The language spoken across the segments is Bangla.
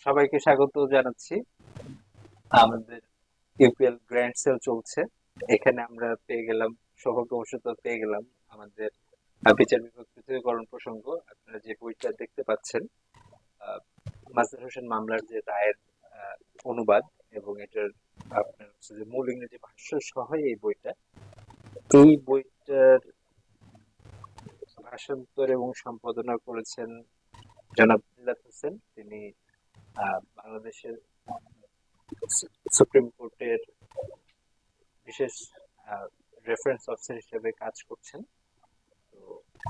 সবাইকে স্বাগত জানাচ্ছি। আমাদের ইউপিএল গ্র্যান্ড সেল চলছে। এখানে আমরা পেয়ে গেলাম, সৌভাগ্যবশত পেয়ে গেলাম আমাদের বিচার বিভাগ পৃথকীকরণ প্রসঙ্গ। আপনারা যে বইটা দেখতে পাচ্ছেন, আহ, মাজহার হোসেন মামলার যে রায়ের আহ, অনুবাদ এবং এটার আপনার হচ্ছে যে মূল ইংরেজি ভাষ্য সহ এই বইটা। এই বইটার ভাষান্তর এবং সম্পাদনা করেছেন জনাব মিল্লাত হোসেন। তিনি বাংলাদেশের সুপ্রিম কোর্টের বিশেষ রেফারেন্স অফিসার হিসেবে কাজ করছেন। তো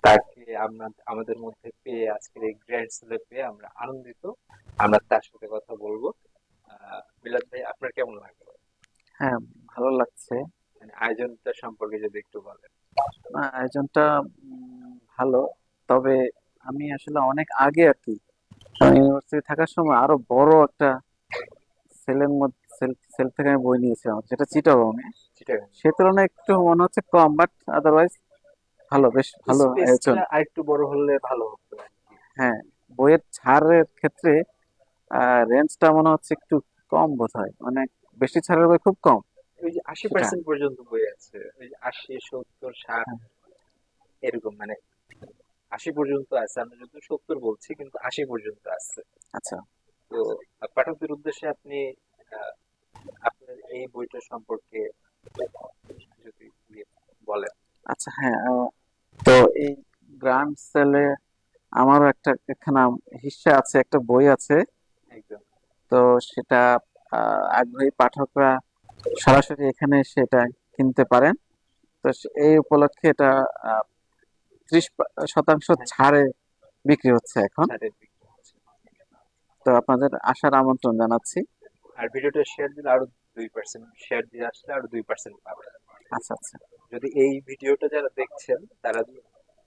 তাকে আমরা আমাদের মধ্যে পেয়ে, আজকের এই গ্র্যান্ড সেলে পেয়ে আমরা আনন্দিত। আমরা তার সাথে কথা বলবো। মিলাদ ভাই, আপনার কেমন লাগলো? হ্যাঁ, ভালো লাগছে। মানে আয়োজনটা সম্পর্কে যদি একটু বলেন। আয়োজনটা ভালো। তবে আমি আসলে অনেক আগে আর কি ইউনিভার্সিটি থাকার সময় আরো বড় একটা সেলের মধ্যে সেল থেকে আমি বই নিয়েছিলাম, যেটা চিটাগং এ। চিটাগাং সে তুলনায় একটু মনে হচ্ছে কম, বাট আদারওয়াইজ ভালো, বেশ ভালো আয়োজন। স্পেসটা আরেকটু বড় হলে ভালো হতো আর কি। হ্যাঁ, বইয়ের ছাড়ের ক্ষেত্রে রেঞ্জটা মনে হচ্ছে একটু কম বোধ হয়, অনেক বেশি ছাড়ের বই খুব কম ওই যে আশি সেটা। পার্সেন্ট পর্যন্ত বই আছে, ওই যে 80, 70, 60 হ্যাঁ, এরকম, মানে 80 পর্যন্ত আছে। আমরা যদি 70 বলছি, কিন্তু 80 পর্যন্ত আছে। আচ্ছা তো পাঠকদের উদ্দেশ্যে আপনি আহ, আপনার এই বইটা সম্পর্কে যদি বলেন। আচ্ছা। হ্যাঁ, তো এই গ্র্যান্ড সেলে আমারও একটা একখানা হিস্সা আছে, একটা বই আছে। একদম। তো সেটা আগ্রহী পাঠকরা সরাসরি এখানে সেটা কিনতে পারেন। তো এই উপলক্ষে এটা 30% হ্যাঁ, ছাড়ে বিক্রি হচ্ছে এখন। ছাড়ের বিক্রি হচ্ছে। তো আপনাদের আসার আমন্ত্রণ জানাচ্ছি। আর ভিডিওটা শেয়ার দিলে আরো 2%, শেয়ার দিয়ে আসলে আরো 2% পাবে। আচ্ছা আচ্ছা। যদি এই ভিডিওটা যারা দেখছেন তারা,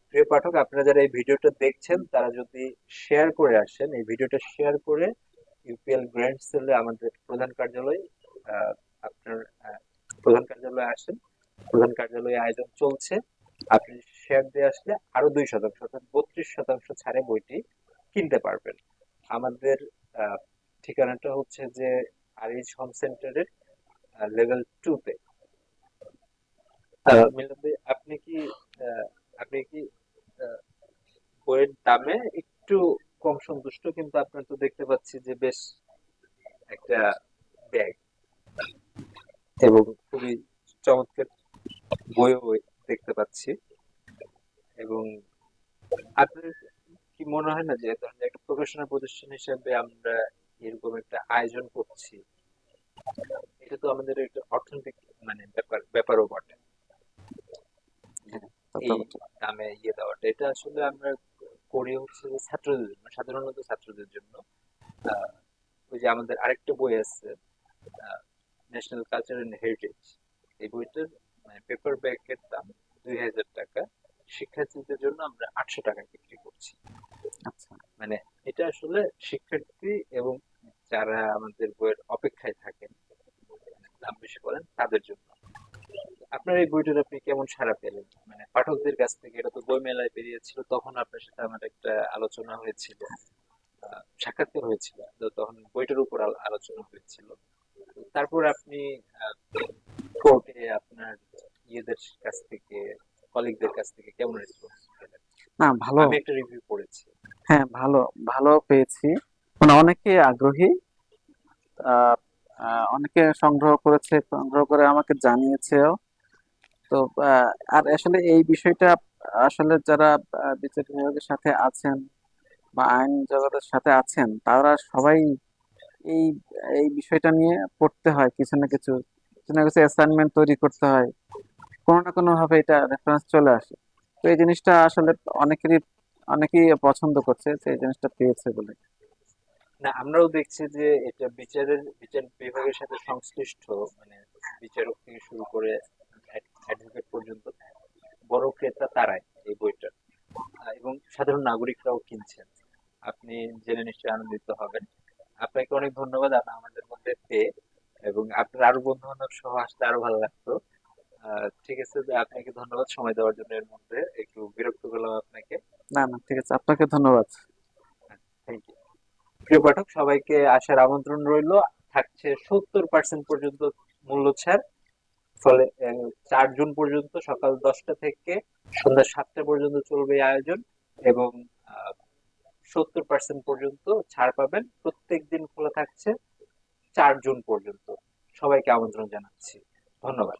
প্রিয় পাঠক, আপনারা যারা এই ভিডিওটা দেখছেন তারা যদি শেয়ার করে আসেন, এই ভিডিওটা শেয়ার করে ইউপিএল গ্র্যান্ড সেলে আমাদের প্রধান কার্যালয়, আহ, আপনার প্রধান কার্যালয়ে আসেন। প্রধান কার্যালয়ে আয়োজন চলছে। আপনি শেয়ার দিয়ে আসলে আরো 2%, অর্থাৎ 32% ছাড়ে বইটি কিনতে পারবেন। আমাদের আহ, ঠিকানাটা হচ্ছে যে আরিজ হোম সেন্টারের লেভেল 2 তে। মিলাদ ভাই, আহ, আপনি কি আহ, বইয়ের দামে একটু কম সন্তুষ্ট, কিন্তু আপনার তো দেখতে পাচ্ছি যে বেশ একটা ব্যাগ এবং খুবই চমৎকার বইও দেখতে পাচ্ছি। এবং আপনার কি মনে হয় না যে এ ধরনের একটা প্রকাশনা প্রতিষ্ঠান হিসেবে আমরা এরকম একটা আয়োজন করছি, এটা তো আমাদের একটা অর্থনৈতিক মানে ব্যাপারও বটে, যে হ্যাঁ, তা তো এই বটে। দামে দেওয়াটা, এটা আসলে আমরা করি হচ্ছে যে ছাত্রদের জন্য, সাধারণত ছাত্রদের জন্য। আহ, ওই যে আমাদের আরেকটা বই আছে, ন্যাশনাল কালচার এন্ড হেরিটেজ। এই বইটার মানে পেপার ব্যাগের দাম 2000 টাকা। শিক্ষার্থীদের জন্য আমরা 800 টাকা বিক্রি করছি। আচ্ছা। মানে এটা আসলে শিক্ষার্থী এবং যারা আমাদের বইয়ের অপেক্ষায় থাকেন, মানে দাম বেশি করেন তাদের জন্য। আপনার এই বইটার আপনি কেমন সাড়া পেলেন, মানে পাঠকদের কাছ থেকে? এটা তো বই মেলায় বেরিয়েছিল, তখন আপনার সাথে আমার একটা আলোচনা হয়েছিল, সাক্ষাৎকার হয়েছিল, তো তখন বইটার উপর আলোচনা হয়েছিল। তারপর আপনি কোর্টে আপনার ইয়েদের কাছ থেকে, কলিগদের কাছ থেকে কেমন রেসপন্স পেলেন? না, ভালো। আমি একটা রিভিউ পড়েছি। হ্যাঁ, ভালো ভালো পেয়েছি। মানে অনেকে আগ্রহী, আহ, অনেকে সংগ্রহ করেছে, সংগ্রহ করে আমাকে জানিয়েছেও। তো আর আসলে এই বিষয়টা আসলে যারা বিচার বিভাগের সাথে আছেন বা আইন জগতের সাথে আছেন, তারা সবাই এই এই বিষয়টা নিয়ে পড়তে হয়। কিছু না কিছু, কিছু না কিছু অ্যাসাইনমেন্ট তৈরি করতে হয়, কোনো না কোনো ভাবে এটা রেফারেন্স চলে আসে। তো এই জিনিসটা আসলে অনেকেরই অনেকেই পছন্দ করছে, যে এই জিনিসটা পেয়েছে বলে। না, আমরাও দেখছি যে এটা বিচার বিভাগের সাথে সংশ্লিষ্ট, মানে বিচারক থেকে শুরু করে অ্যাডভোকেট পর্যন্ত বড় ক্রেতা তারাই এই বইটার। এবং সাধারণ নাগরিকরাও কিনছেন। আপনি জেনে নিশ্চয়ই আনন্দিত হবেন। আপনাকে অনেক ধন্যবাদ আমাদের মধ্যে পেয়ে, এবং আপনার আরো বন্ধু বান্ধব সহ আসলে আরো ভালো লাগতো। ঠিক আছে, যে আপনাকে ধন্যবাদ সময় দেওয়ার জন্য। এর মধ্যে একটু বিরক্ত করলাম আপনাকে। না না, ঠিক আছে, আপনাকে ধন্যবাদ। Thank you. প্রিয় পাঠক, সবাইকে আসার আমন্ত্রণ রইল। থাকছে 70% পর্যন্ত মূল্য ছাড়। ফলে 4 জুন পর্যন্ত সকাল 10টা থেকে সন্ধ্যা 7টা পর্যন্ত চলবে এই আয়োজন, এবং 70% পর্যন্ত ছাড় পাবেন। প্রত্যেক দিন খোলা থাকছে 4 জুন পর্যন্ত। সবাইকে আমন্ত্রণ জানাচ্ছি। ধন্যবাদ।